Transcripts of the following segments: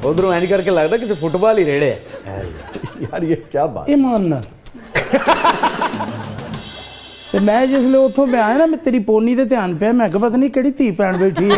ਉਧਰੋਂ ਇੰਜ ਕਰਕੇ ਲੱਗਦਾ ਕਿਸੇ ਫੁੱਟਬਾਲ ਹੀ ਰੇੜੇ ਹੈ ਯਾਰ ਇਹ ਕੀ ਬਾਤ ਇਮਾਨ ਨਾਲ ਤੇ ਮੈਂ ਜਿਸਲੇ ਉੱਥੋਂ ਮੈਂ ਆਇਆ ਨਾ ਮੈਂ ਤੇਰੀ ਪੋਨੀ ਤੇ ਧਿਆਨ ਪਿਆ ਮੈਂ ਕਿਹਾ ਪਤਾ ਨਹੀਂ ਕਿਹੜੀ ਧੀ ਭੈਣ ਬੈਠੀ ਹੈ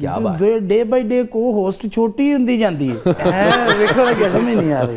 ਕਿਆ ਬਾਤ ਡੇ ਬਾਈ ਡੇ ਕੋ ਹੋਸਟ ਛੋਟੀ ਹੁੰਦੀ ਜਾਂਦੀ ਹੈ ਵੇਖੋ ਨਾ ਸਮਝ ਨਹੀਂ ਆ ਰਹੀ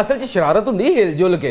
ਅਸਲ 'ਚ ਸ਼ਰਾਰਤ ਹੁੰਦੀ ਹਿਲ ਜੁਲ ਕੇ,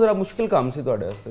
ਜ਼ਰਾ ਮੁਸ਼ਕਿਲ ਕੰਮ ਸੀ ਤੁਹਾਡੇ ਵਾਸਤੇ।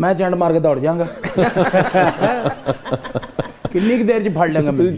ਮੈਂ ਚੰਡ ਮਾਰ ਕੇ ਦੌੜ ਜਾਵਾਂਗਾ ਕਿੰਨੀ ਕੁ ਦੇਰ 'ਚ ਫੜ ਲਾਂਗਾ ਮੈਂ।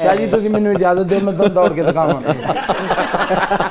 ਸ਼ਾਹ ਜੀ ਤੁਸੀਂ ਮੈਨੂੰ ਇਜਾਜ਼ਤ ਦਿਓ, ਮੈਂ ਤੁਹਾਨੂੰ ਦੌੜ ਕੇ ਦਿਖਾਵਾਂ।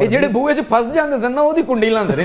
ਇਹ ਜਿਹੜੇ ਬੂਹੇ 'ਚ ਫਸ ਜਾਂਦੇ ਸਨ ਨਾ ਉਹਦੀ ਕੁੰਡੀ ਲਾਉਂਦੇ ਨੇ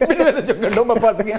ਮੈਨੂੰ ਇਹਦੇ 'ਚੋਂ ਕੱਢੋ ਮੈਂ ਫਸ ਗਿਆ।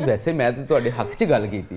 ਵੈਸੇ ਮੈਂ ਤਾਂ ਤੁਹਾਡੇ ਹੱਕ 'ਚ ਗੱਲ ਕੀਤੀ।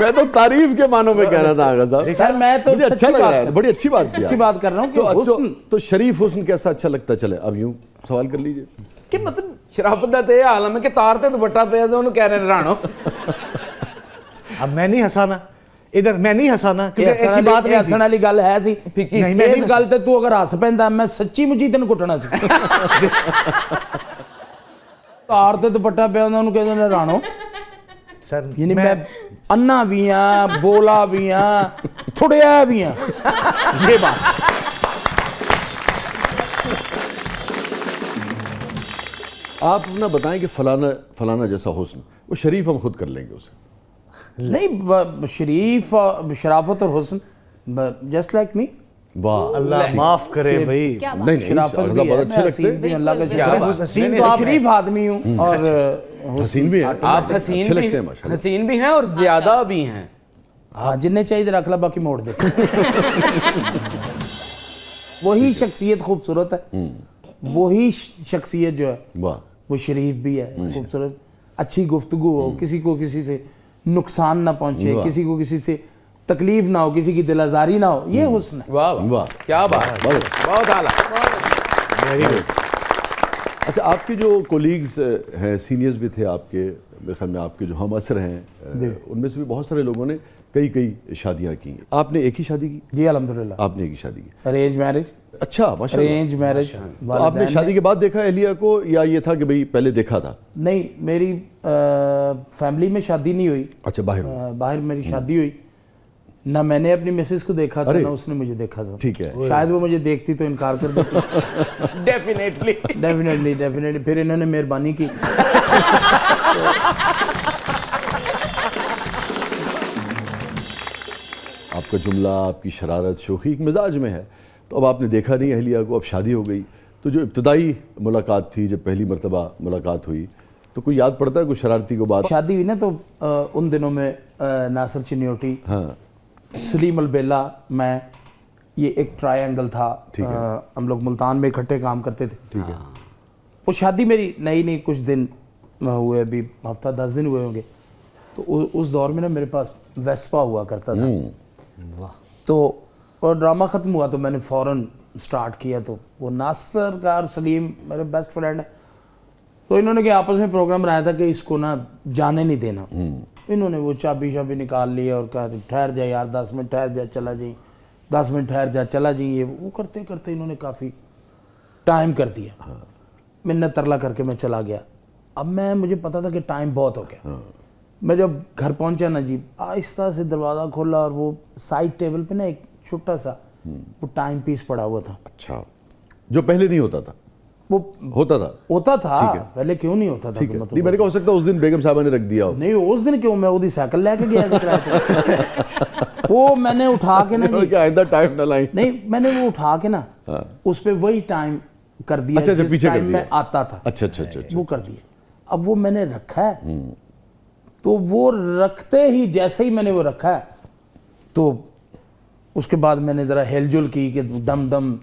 میں تو تعریف کے معنوں میں کہہ رہا تھا آغا صاحب. سر میں تو مجھے اچھا لگ رہا ہے, بڑی اچھی بات سچی بات کر رہا ہوں کہ حسن تو شریف حسن کیسا اچھا لگتا. چلے اب یوں سوال کر لیجئے کہ مطلب شرافت دا تے عالم ہے کہ تار تے دوپٹہ پیا تے اونوں کہہ رہے رانو. اب میں نہیں ہنسانا ادھر, میں نہیں ہنسانا کیونکہ ایسی بات نہیں ہسن والی گل ہے سی. اس گل تے تو اگر ہس پیندا میں سچی مچی تینوں کٹنا سی. تار تے دوپٹہ پیا اونوں کہندے نے رانو. سر یعنی میں انا بھی ہاں, بولا بھی ہاں, تھڑیا بھی ہاں. یہ بات آپ اپنا بتائیں کہ فلانا جیسا حسن, وہ شریف ہم خود کر لیں گے اسے. نہیں, شریف شرافت اور حسن جسٹ لائک می. واہ, اللہ معاف کرے بھائی. کیا بات. نہیں شرافت آغا بھی صاحب ہے, بہت میں اچھے حسین لگتے بھی ہوں, اللہ کا کیا شکر بات. ہے. حسین تو آپ ہیں. شریف آدمی ہوں اور ہیں, حسین بھی ہیں. آپ حسین اچھے بھی لگتے ہیں ماشاءاللہ. حسین بھی ہیں اور زیادہ بھی ہیں. ہاں, جنہیں چاہیے رکھ لا, باقی موڑ دے. وہی شخصیت خوبصورت ہے, وہی شخصیت جو ہے واہ, وہ شریف بھی ہے, خوبصورت, اچھی گفتگو ہو, کسی کو کسی سے نقصان نہ پہنچے, کسی کو کسی سے تکلیف نہ ہو, کسی کی دل آزاری نہ ہو, یہ حسن ہے. واہ واہ, واہ. کیا بات, بہت اعلیٰ. اچھا, آپ کے جو کولیگز ہیں, سینئرز بھی تھے آپ کے, میرے خیال میں آپ کے جو ہم عصر ہیں, ان میں سے بھی بہت سارے لوگوں نے کئی شادیاں کی. آپ نے ایک ہی شادی کی؟ جی الحمدللہ. آپ نے ایک ہی شادی کی. Arrange marriage. اچھا ماشاءاللہ. Arrange marriage. تو آپ نے شادی کے بعد دیکھا اہلیہ کو یا یہ تھا کہ بھئی پہلے دیکھا تھا؟ نہیں, میری فیملی میں شادی نہیں ہوئی. اچھا, باہر باہر میری شادی ہوئی. نہ میں نے اپنی مسز کو دیکھا تھا, نہ اس نے مجھے دیکھا تھا. ٹھیک ہے. شاید وہ مجھے دیکھتی تو انکار کر دیتی. ڈیفینیٹلی. پھر انہوں نے مہربانی کی. آپ کا جملہ, آپ کی شرارت, شوخی ایک مزاج میں ہے. تو اب آپ نے دیکھا نہیں اہلیہ کو, اب شادی ہو گئی, تو جو ابتدائی ملاقات تھی, جب پہلی مرتبہ ملاقات ہوئی, تو کوئی یاد پڑتا ہے کوئی شرارتی کو بات؟ شادی ہوئی نا تو ان دنوں میں ناصر چنیوٹی, سلیم البیلا, میں, یہ ایک ٹرائی اینگل تھا. ہم لوگ ملتان میں اکٹھے کام کرتے تھے. وہ شادی میری نئی کچھ دن ہوئے, ابھی ہفتہ 10 دن ہوئے ہوں گے. تو اس دور میں نا میرے پاس ویسپا ہوا کرتا تھا. تو اور ڈرامہ ختم ہوا تو میں نے فوراً سٹارٹ کیا. تو وہ ناصر کا اور سلیم میرے بیسٹ فرینڈ ہیں, تو انہوں نے کہ آپس میں پروگرام بنایا تھا کہ اس کو نا جانے نہیں دینا. انہوں نے وہ چابی نکال لی اور کہا ٹھہر جائے یار, 10 منٹ ٹھہر جا, چلا جائیں, 10 منٹ ٹھہر جا, چلا جائیں. یہ وہ کرتے کرتے انہوں نے کافی ٹائم کر دیا. منت ترلا کر کے میں چلا گیا. اب مجھے پتا تھا کہ ٹائم بہت ہو گیا. میں جب گھر پہنچا نا جی, آہستہ سے دروازہ کھولا اور وہ سائڈ ٹیبل پہ نا ایک چھوٹا سا وہ ٹائم پیس پڑا ہوا تھا. اچھا, جو پہلے نہیں ہوتا تھا. وہ ہوتا تھا پہلے کیوں نہیں ہوتا تھا؟ نہیں, میں نے کہا ہو سکتا اس دن بیگم صاحبہ نے رکھ دیا ہو. نہیں, اس دن کیوں, میں وہ سائیکل لے کے گیا. وہ میں نے اٹھا کے نا, آئندہ ٹائم نہ لائیں. نہیں, میں نے وہ اٹھا کے نا اس پہ وہی ٹائم کر دیا جس ٹائم میں آتا تھا. اچھا, وہ کر دیا. اب وہ میں نے رکھا ہے, تو وہ رکھتے ہی جیسے ہی میں نے وہ رکھا ہے, تو اس کے بعد میں نے ذرا ہل جل کی کہ دم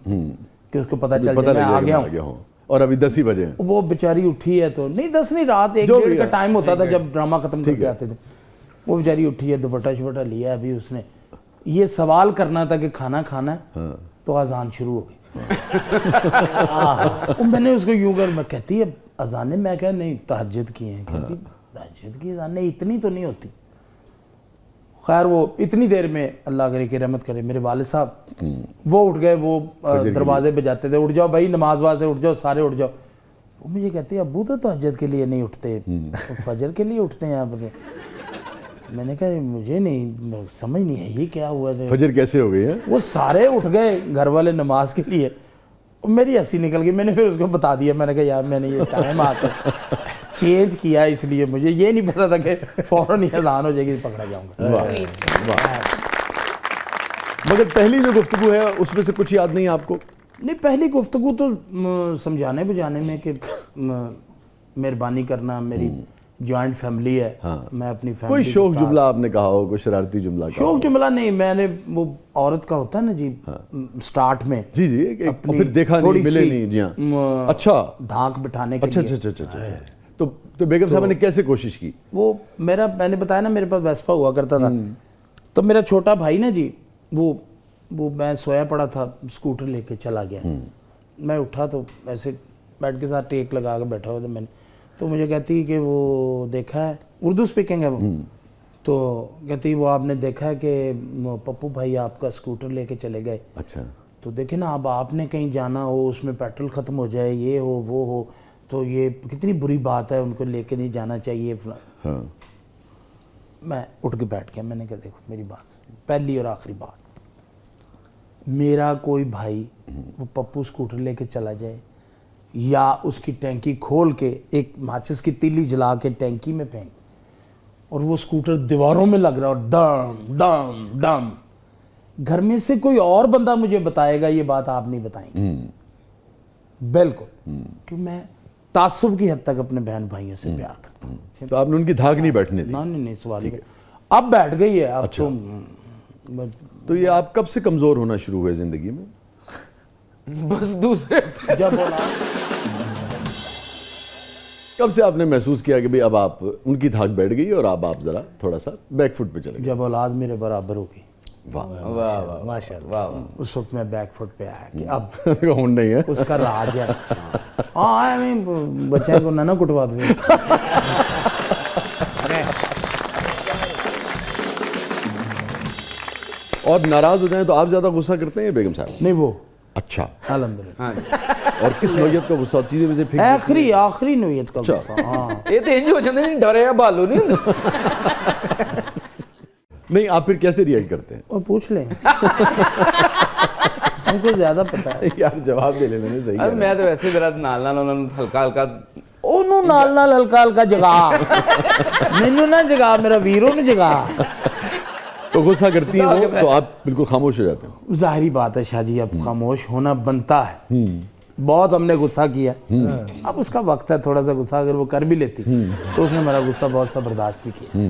کہ اس کو پتہ چل جائے میں آ گیا ہوں. اور ابھی 10 ہی بجے ہیں. وہ بیچاری اٹھی ہے, تو نہیں 10 نہیں, رات 1-1:30 کا ٹائم ہوتا تھا جب ڈرامہ ختم کر کے آتے تھے. وہ بیچاری اٹھی ہے, دوپٹہ شپٹہ لیا. ابھی اس نے یہ سوال کرنا تھا کہ کھانا کھانا ہے, تو اذان شروع ہو گئی. میں نے اس کو یوں کر, میں کہتی ہے اذانیں, میں کہا نہیں تہجد کی ہیں. کہتی تہجد کی اذانیں اتنی تو نہیں ہوتی. خیر وہ اتنی دیر میں اللہ کرے کہ رحمت کرے میرے والد صاحب وہ اٹھ گئے. وہ دروازے بجاتے تھے, اٹھ جاؤ بھائی, نماز سے اٹھ جاؤ, سارے اٹھ جاؤ. وہ مجھے کہتے ہیں ابو تو تہجد کے لیے نہیں اٹھتے, فجر کے لیے اٹھتے ہیں آپ. میں نے کہا مجھے نہیں سمجھ نہیں ہے یہ کیا ہوا. فجر کیسے ہو گئی ہے؟ وہ سارے اٹھ گئے گھر والے نماز کے لیے. میری ہنسی نکل گئی. میں نے پھر اس کو بتا دیا, میں نے کہا یار میں نے یہ ٹائم آ کر چینج کیا, اس لیے مجھے یہ نہیں پتا تھا کہ فوراً ہی اذان ہو جائے گی, پکڑا جاؤں گا. مگر پہلی جو گفتگو ہے اس میں سے کچھ یاد نہیں آپ کو؟ نہیں, پہلی گفتگو تو سمجھانے بجانے میں کہ مہربانی کرنا, میری جوائنٹ فیملی ہے, میں اپنی فیملی. کوئی شوق جملہ آپ نے کہا ہو, کوئی شرارتی جملہ؟ شوق جملہ نہیں, میں نے وہ عورت کا ہوتا ہے نا جی سٹارٹ میں, جی پھر دیکھا نہیں, ملے نہیں. جی ہاں, اچھا, دھانک بٹھانے کے اچھا لیے. اچھا اچھا. تو بیگم صاحبہ نے کیسے کوشش کی؟ وہ میں نے بتایا نا میرے پاس ویسپا ہوا کرتا تھا، تو میرا چھوٹا بھائی نا جی وہ میں سویا پڑا تھا، اسکوٹر لے کے چلا گیا، میں اٹھا تو ایسے بیڈ کے ساتھ ٹیک لگا کے بیٹھا ہوا تھا میں نے، تو مجھے کہتی کہ وہ دیکھا ہے، اردو اسپیکنگ ہے وہ، تو کہتی وہ آپ نے دیکھا ہے کہ پپو بھائی آپ کا اسکوٹر لے کے چلے گئے، اچھا تو دیکھیں نا اب آپ نے کہیں جانا ہو، اس میں پیٹرول ختم ہو جائے، یہ ہو وہ ہو، تو یہ کتنی بری بات ہے، ان کو لے کے نہیں جانا چاہیے۔ ہاں میں اٹھ کے بیٹھ گیا، میں نے کہا دیکھو میری بات، پہلی اور آخری بات، میرا کوئی بھائی وہ پپو اسکوٹر لے کے چلا جائے یا اس کی ٹینکی کھول کے ایک ماچس کی تیلی جلا کے ٹینکی میں پھینک اور وہ اسکوٹر دیواروں میں لگ رہا اور ڈم ڈم ڈم، گھر میں سے کوئی اور بندہ مجھے بتائے گا یہ بات آپ نہیں بتائیں گے، بالکل، کہ میں تعصب کی حد تک اپنے بہن بھائیوں سے پیار کرتا ہوں۔ تو آپ نے ان کی دھاگ نہیں بیٹھنے دی؟ نہیں سوال ہی اب بیٹھ گئی ہے، اب تو یہ آپ کب سے کمزور ہونا شروع ہوئے زندگی میں؟ بس دوسرے جب کب سے آپ نے محسوس کیا کہ بھئی اب آپ ان کی دھاگ بیٹھ گئی اور اب آپ ذرا تھوڑا سا بیک فٹ پہ چلے گئے؟ جب اولاد میرے برابر ہو گئی، واہ واہ واہ ماشاء اللہ، واہ اس وقت میں بیک فٹ پہ آیا کہ اب ہون نہیں ہے اس کا راج ہے۔ ہاں بچے کو نہ کٹوا دے، اور ناراض ہو جائیں تو آپ زیادہ غصہ کرتے ہیں بیگم صاحب؟ نہیں وہ اچھا، الحمدللہ ہاں جی اور کس نوعیت کا غصہ؟ چیزیں ویسے پھینک آخری نوعیت کا غصہ، ہاں یہ تو انج ہو جاندے نہیں، ڈریا بالو نہیں ہوندا۔ نہیں، آپ پھر کیسے ریئیکٹ کرتے ہیں؟ اور پوچھ لیں ہم کو زیادہ پتہ ہے۔ یار جواب دے لیں، میں نے صحیح اب کہا۔ میں تو ویسے میرا نال انہوں نے ہلکا ہلکا ਉਹਨੂੰ ਨਾਲ ਹਲਕਾ ਹਲਕਾ ਜਗਾ, ਮੈਨੂੰ ਨਾ ਜਗਾ, ਮੇਰਾ ਵੀਰ ਉਹਨੂੰ ਜਗਾ۔ تو غصہ کرتی ہیں وہ تو آپ بالکل خاموش ہو جاتے ہیں؟ ظاہری بات ہے شاہ جی، اب خاموش ہونا بنتا ہے، بہت ہم نے غصہ کیا، اب اس کا وقت ہے تھوڑا سا غصہ اگر وہ کر بھی لیتی تو اس نے میرا غصہ بہت سا برداشت بھی کیا۔